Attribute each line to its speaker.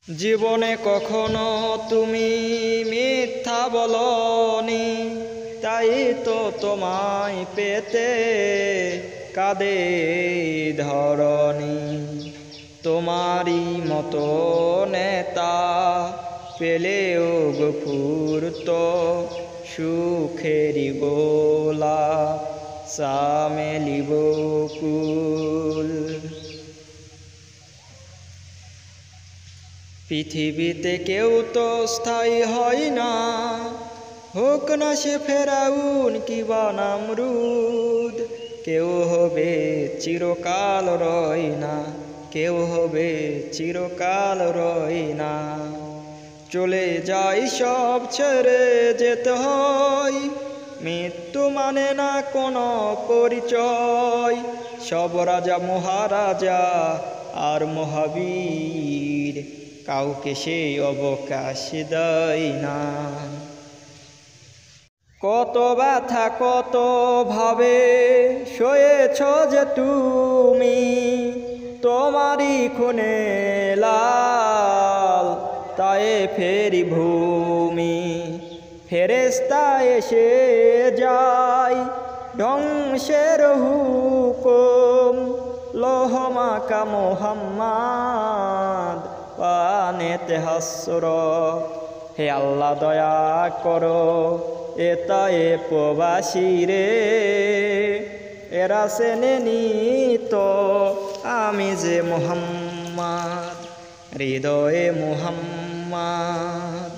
Speaker 1: জীবনে কখনো তুমি মিথ্যা বলনি, তাই তো তোমায় পেতে কাঁদে ধরণী। তোমারই মতো নেতা পেলেও গফুরতো সুখেরি গোলাপ চামেলি বকুল। পৃথিবীতে কেউ তো স্থায়ী হয় না, হোক না সে ফেরাউন কিবা নামরুদ। কেউ হবে চিরকাল রয় না, কেউ হবে চিরকাল রয় না। চলে যাই সব ছেড়ে যেতে হয়, মৃত্যু মানে না কোনো পরিচয়। সব রাজা মহারাজা আর মহাবীর, কাউকে সে অবকাশ দেয় না। কত ব্যথা কত ভাবে সয়েছ যে তুমি, তোমারই খুনে লাল তায়েফেরি ভূমি। ফেরেশতা এসে যায় ধ্বংসের হুকুম, লোহমাকা মুহাম্মদ পানেতে হাসরত। হে আল্লাহ দয়া করো এ তায়েফবাসী রে, এরা চেনেনি তো আমি যে মুহাম্মদ, হৃদয়ে মুহাম্মদ।